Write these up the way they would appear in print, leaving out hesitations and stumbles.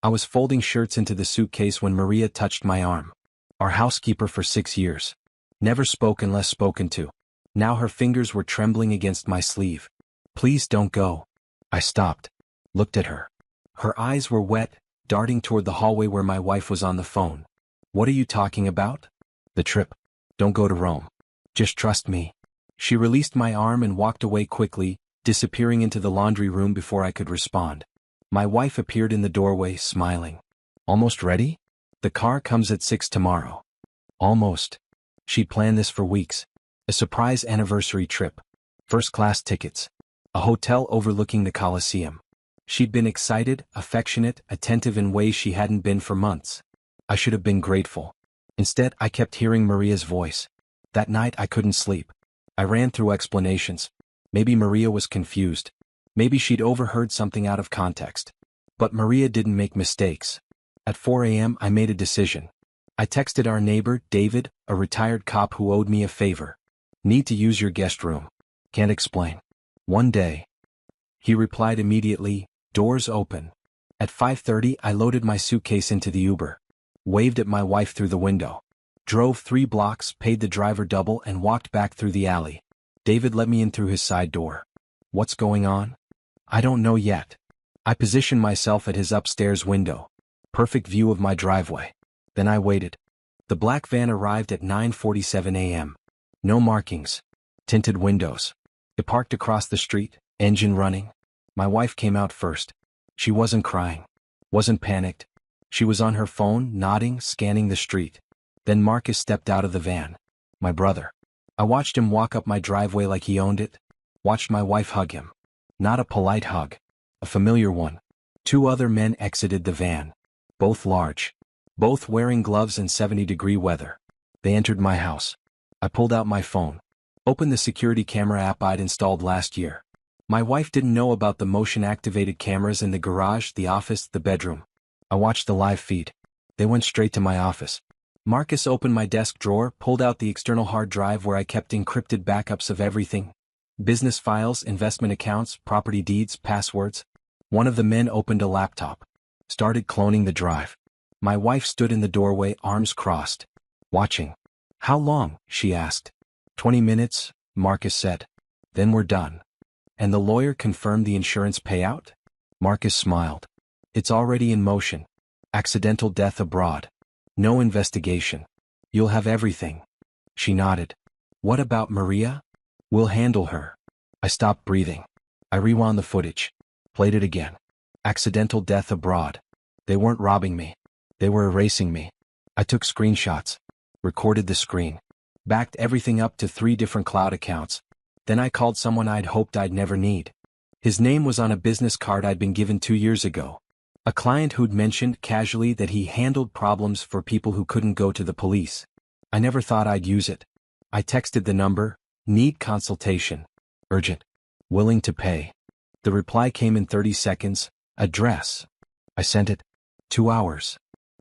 I was folding shirts into the suitcase when Maria touched my arm. Our housekeeper for 6 years. Never spoke unless spoken to. Now her fingers were trembling against my sleeve. Please don't go. I stopped. Looked at her. Her eyes were wet, darting toward the hallway where my wife was on the phone. What are you talking about? The trip. Don't go to Rome. Just trust me. She released my arm and walked away quickly, disappearing into the laundry room before I could respond. My wife appeared in the doorway, smiling. Almost ready? The car comes at 6 tomorrow. Almost. She'd planned this for weeks. A surprise anniversary trip. First-class tickets. A hotel overlooking the Colosseum. She'd been excited, affectionate, attentive in ways she hadn't been for months. I should have been grateful. Instead, I kept hearing Maria's voice. That night I couldn't sleep. I ran through explanations. Maybe Maria was confused. Maybe she'd overheard something out of context. But Maria didn't make mistakes. At 4 a.m. I made a decision. I texted our neighbor, David, a retired cop who owed me a favor. Need to use your guest room. Can't explain. One day. He replied immediately, doors open. At 5:30 I loaded my suitcase into the Uber. Waved at my wife through the window. Drove 3 blocks, paid the driver double and walked back through the alley. David let me in through his side door. What's going on? I don't know yet. I positioned myself at his upstairs window. Perfect view of my driveway. Then I waited. The black van arrived at 9:47 a.m. No markings. Tinted windows. It parked across the street, engine running. My wife came out first. She wasn't crying. Wasn't panicked. She was on her phone, nodding, scanning the street. Then Marcus stepped out of the van. My brother. I watched him walk up my driveway like he owned it. Watched my wife hug him. Not a polite hug. A familiar one. 2 other men exited the van. Both large. Both wearing gloves in 70-degree weather. They entered my house. I pulled out my phone. Opened the security camera app I'd installed last year. My wife didn't know about the motion-activated cameras in the garage, the office, the bedroom. I watched the live feed. They went straight to my office. Marcus opened my desk drawer, pulled out the external hard drive where I kept encrypted backups of everything. Business files, investment accounts, property deeds, passwords. One of the men opened a laptop. Started cloning the drive. My wife stood in the doorway, arms crossed. Watching. How long? She asked. 20 minutes, Marcus said. Then we're done. And the lawyer confirmed the insurance payout? Marcus smiled. It's already in motion. Accidental death abroad. No investigation. You'll have everything. She nodded. What about Maria? We'll handle her. I stopped breathing. I rewound the footage. Played it again. Accidental death abroad. They weren't robbing me. They were erasing me. I took screenshots. Recorded the screen. Backed everything up to 3 different cloud accounts. Then I called someone I'd hoped I'd never need. His name was on a business card I'd been given 2 years ago. A client who'd mentioned casually that he handled problems for people who couldn't go to the police. I never thought I'd use it. I texted the number, need consultation. Urgent. Willing to pay. The reply came in 30 seconds, address. I sent it. 2 hours.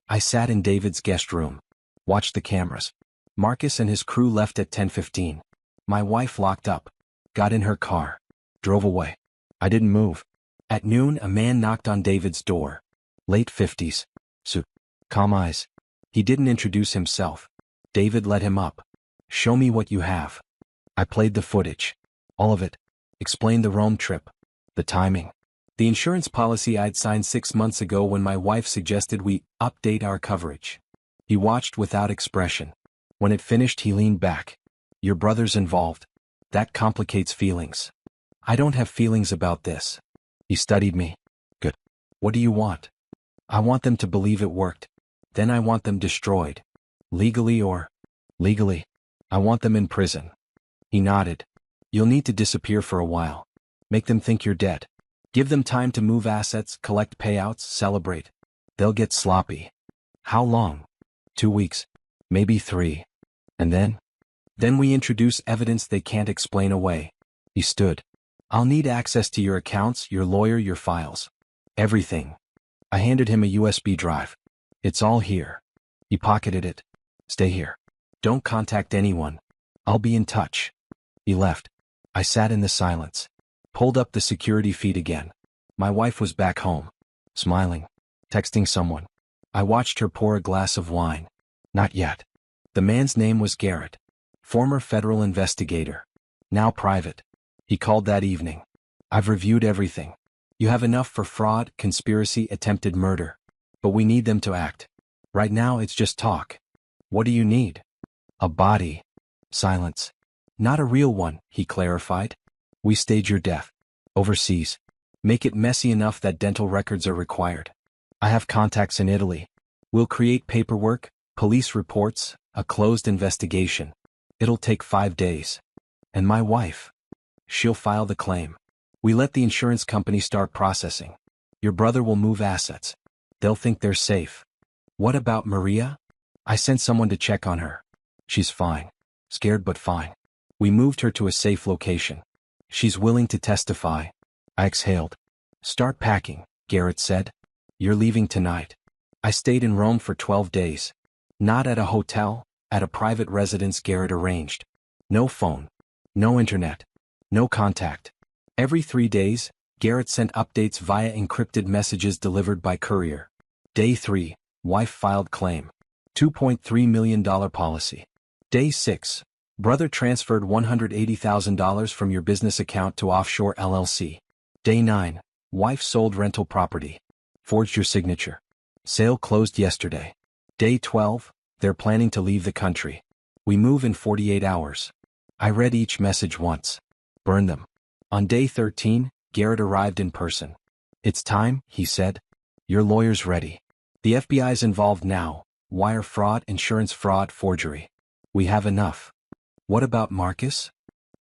I sat in David's guest room. Watched the cameras. Marcus and his crew left at 10:15. My wife locked up. Got in her car. Drove away. I didn't move. At noon, a man knocked on David's door. Late 50s. Suit. Calm eyes. He didn't introduce himself. David let him up. Show me what you have. I played the footage. All of it. Explained the Rome trip. The timing. The insurance policy I'd signed 6 months ago when my wife suggested we update our coverage. He watched without expression. When it finished, he leaned back. Your brother's involved. That complicates feelings. I don't have feelings about this. He studied me. Good. What do you want? I want them to believe it worked. Then I want them destroyed. Legally or? Legally. I want them in prison. He nodded. You'll need to disappear for a while. Make them think you're dead. Give them time to move assets, collect payouts, celebrate. They'll get sloppy. How long? 2 weeks. Maybe 3. And then? Then we introduce evidence they can't explain away. He stood. I'll need access to your accounts, your lawyer, your files. Everything. I handed him a USB drive. It's all here. He pocketed it. Stay here. Don't contact anyone. I'll be in touch. He left. I sat in the silence. Pulled up the security feed again. My wife was back home. Smiling. Texting someone. I watched her pour a glass of wine. Not yet. The man's name was Garrett. Former federal investigator. Now private. He called that evening. I've reviewed everything. You have enough for fraud, conspiracy, attempted murder. But we need them to act. Right now it's just talk. What do you need? A body. Silence. Not a real one, he clarified. We stage your death. Overseas. Make it messy enough that dental records are required. I have contacts in Italy. We'll create paperwork, police reports, a closed investigation. It'll take 5 days. And my wife? She'll file the claim. We let the insurance company start processing. Your brother will move assets. They'll think they're safe. What about Maria? I sent someone to check on her. She's fine. Scared but fine. We moved her to a safe location. She's willing to testify. I exhaled. Start packing, Garrett said. You're leaving tonight. I stayed in Rome for 12 days. Not at a hotel, at a private residence Garrett arranged. No phone. No internet. No contact. Every 3 days, Garrett sent updates via encrypted messages delivered by courier. Day 3, wife filed claim. $2.3 million policy. Day 6, brother transferred $180,000 from your business account to offshore LLC. Day 9, wife sold rental property. Forged your signature. Sale closed yesterday. Day 12, they're planning to leave the country. We move in 48 hours. I read each message once. Burn them. On day 13, Garrett arrived in person. It's time, he said. Your lawyer's ready. The FBI's involved now. Wire fraud, insurance fraud, forgery. We have enough. What about Marcus?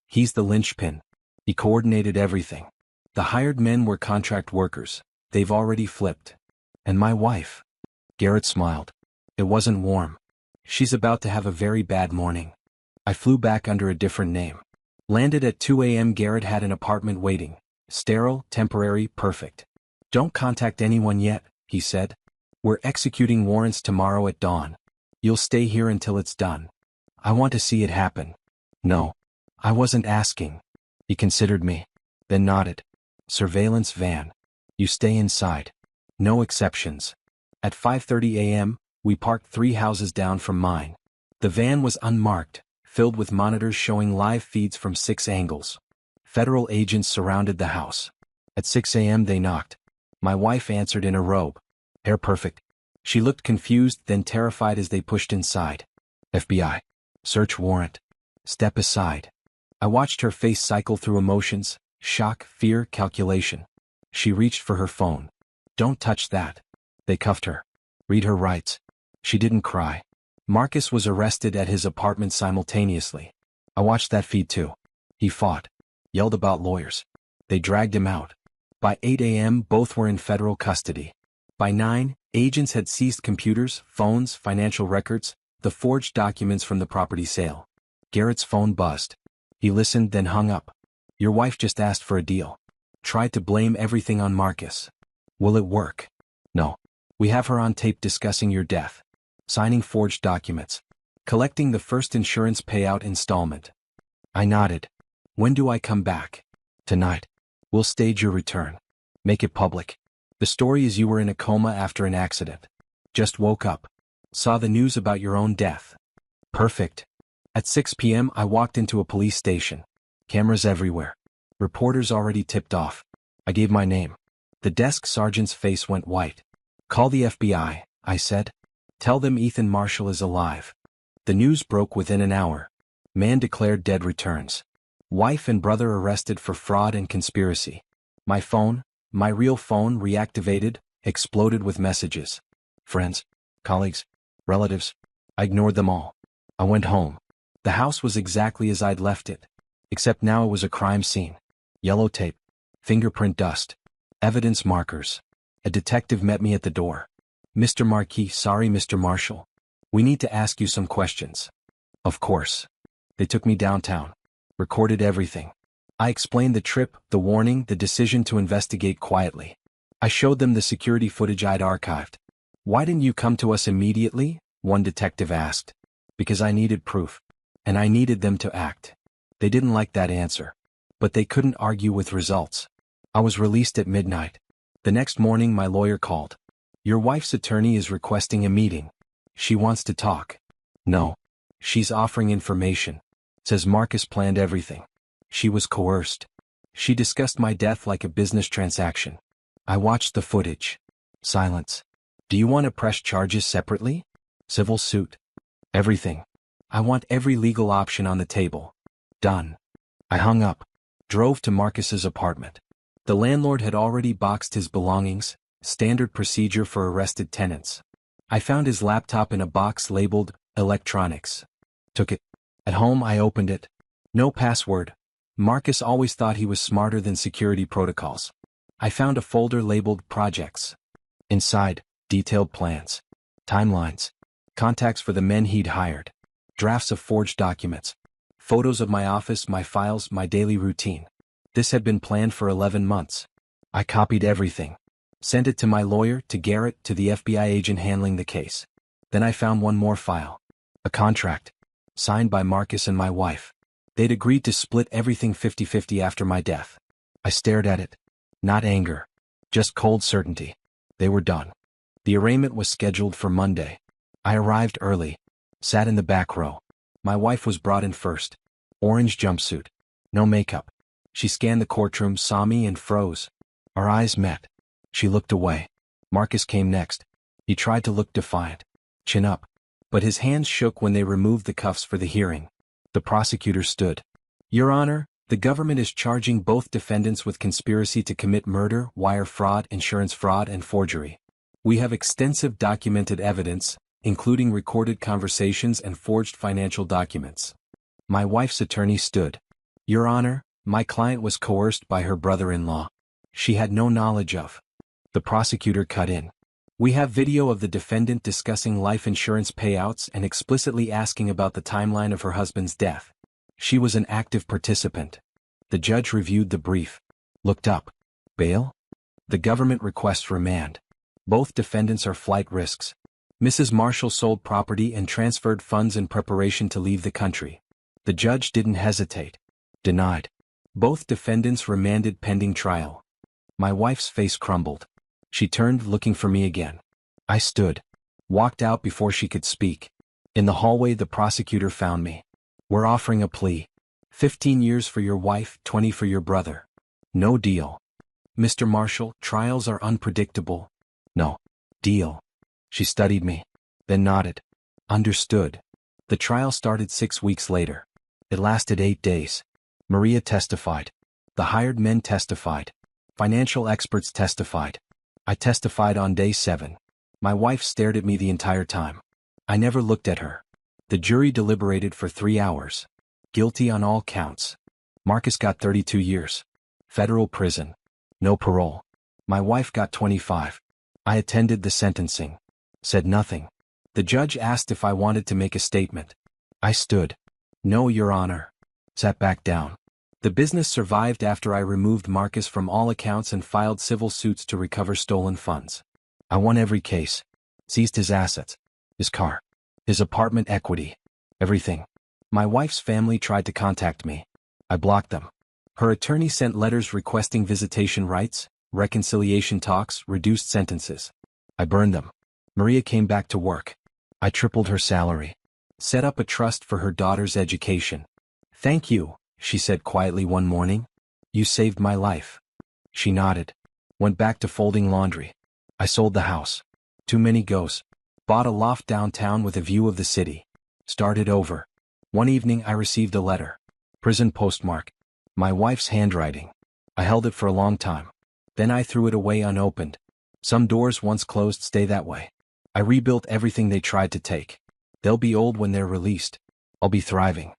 He's the linchpin. He coordinated everything. The hired men were contract workers. They've already flipped. And my wife? Garrett smiled. It wasn't warm. She's about to have a very bad morning. I flew back under a different name. Landed at 2 a.m. Garrett had an apartment waiting. Sterile, temporary, perfect. Don't contact anyone yet, he said. We're executing warrants tomorrow at dawn. You'll stay here until it's done. I want to see it happen. No. I wasn't asking. He considered me. Then nodded. Surveillance van. You stay inside. No exceptions. At 5:30 a.m., we parked 3 houses down from mine. The van was unmarked, filled with monitors showing live feeds from 6 angles. Federal agents surrounded the house. At 6 a.m. they knocked. My wife answered in a robe. Hair perfect. She looked confused, then terrified as they pushed inside. FBI. Search warrant. Step aside. I watched her face cycle through emotions, shock, fear, calculation. She reached for her phone. Don't touch that. They cuffed her. Read her rights. She didn't cry. Marcus was arrested at his apartment simultaneously. I watched that feed too. He fought. Yelled about lawyers. They dragged him out. By 8 a.m. both were in federal custody. By 9, agents had seized computers, phones, financial records, the forged documents from the property sale. Garrett's phone buzzed. He listened, then hung up. Your wife just asked for a deal. Tried to blame everything on Marcus. Will it work? No. We have her on tape discussing your death. Signing forged documents. Collecting the first insurance payout installment. I nodded. When do I come back? Tonight. We'll stage your return. Make it public. The story is you were in a coma after an accident. Just woke up. Saw the news about your own death. Perfect. At 6 p.m. I walked into a police station. Cameras everywhere. Reporters already tipped off. I gave my name. The desk sergeant's face went white. Call the FBI, I said. Tell them Ethan Marshall is alive. The news broke within an hour. Man declared dead returns. Wife and brother arrested for fraud and conspiracy. My phone, my real phone, reactivated, exploded with messages. Friends, colleagues, relatives. I ignored them all. I went home. The house was exactly as I'd left it. Except now it was a crime scene. Yellow tape. Fingerprint dust. Evidence markers. A detective met me at the door. Mr. Marquis, sorry Mr. Marshall. We need to ask you some questions. Of course. They took me downtown. Recorded everything. I explained the trip, the warning, the decision to investigate quietly. I showed them the security footage I'd archived. Why didn't you come to us immediately? One detective asked. Because I needed proof. And I needed them to act. They didn't like that answer. But they couldn't argue with results. I was released at midnight. The next morning my lawyer called. Your wife's attorney is requesting a meeting. She wants to talk. No. She's offering information. Says Marcus planned everything. She was coerced. She discussed my death like a business transaction. I watched the footage. Silence. Do you want to press charges separately? Civil suit. Everything. I want every legal option on the table. Done. I hung up. Drove to Marcus's apartment. The landlord had already boxed his belongings, standard procedure for arrested tenants. I found his laptop in a box labeled electronics. Took it. At home I opened it. No password. Marcus always thought he was smarter than security protocols. I found a folder labeled projects. Inside, detailed plans. Timelines. Contacts for the men he'd hired. Drafts of forged documents. Photos of my office, my files, my daily routine. This had been planned for 11 months. I copied everything. Sent it to my lawyer, to Garrett, to the FBI agent handling the case. Then I found one more file. A contract. Signed by Marcus and my wife. They'd agreed to split everything 50-50 after my death. I stared at it. Not anger. Just cold certainty. They were done. The arraignment was scheduled for Monday. I arrived early. Sat in the back row. My wife was brought in first. Orange jumpsuit. No makeup. She scanned the courtroom, saw me and froze. Our eyes met. She looked away. Marcus came next. He tried to look defiant. Chin up. But his hands shook when they removed the cuffs for the hearing. The prosecutor stood. Your Honor, the government is charging both defendants with conspiracy to commit murder, wire fraud, insurance fraud, and forgery. We have extensive documented evidence, including recorded conversations and forged financial documents. My wife's attorney stood. Your Honor, my client was coerced by her brother-in-law. She had no knowledge of. The prosecutor cut in. We have video of the defendant discussing life insurance payouts and explicitly asking about the timeline of her husband's death. She was an active participant. The judge reviewed the brief. Looked up. Bail? The government requests remand. Both defendants are flight risks. Mrs. Marshall sold property and transferred funds in preparation to leave the country. The judge didn't hesitate. Denied. Both defendants remanded pending trial. My wife's face crumbled. She turned, looking for me again. I stood. Walked out before she could speak. In the hallway the prosecutor found me. We're offering a plea. 15 years for your wife, 20 for your brother. No deal. Mr. Marshall, trials are unpredictable. No. Deal. She studied me. Then nodded. Understood. The trial started 6 weeks later. It lasted 8 days. Maria testified. The hired men testified. Financial experts testified. I testified on day 7. My wife stared at me the entire time. I never looked at her. The jury deliberated for 3 hours. Guilty on all counts. Marcus got 32 years. Federal prison. No parole. My wife got 25. I attended the sentencing. Said nothing. The judge asked if I wanted to make a statement. I stood. No, Your Honor. Sat back down. The business survived after I removed Marcus from all accounts and filed civil suits to recover stolen funds. I won every case. Seized his assets. His car. His apartment equity. Everything. My wife's family tried to contact me. I blocked them. Her attorney sent letters requesting visitation rights, reconciliation talks, reduced sentences. I burned them. Maria came back to work. I tripled her salary. Set up a trust for her daughter's education. Thank you, she said quietly one morning. You saved my life. She nodded. Went back to folding laundry. I sold the house. Too many goes. Bought a loft downtown with a view of the city. Started over. One evening I received a letter. Prison postmark. My wife's handwriting. I held it for a long time. Then I threw it away unopened. Some doors once closed stay that way. I rebuilt everything they tried to take. They'll be old when they're released. I'll be thriving.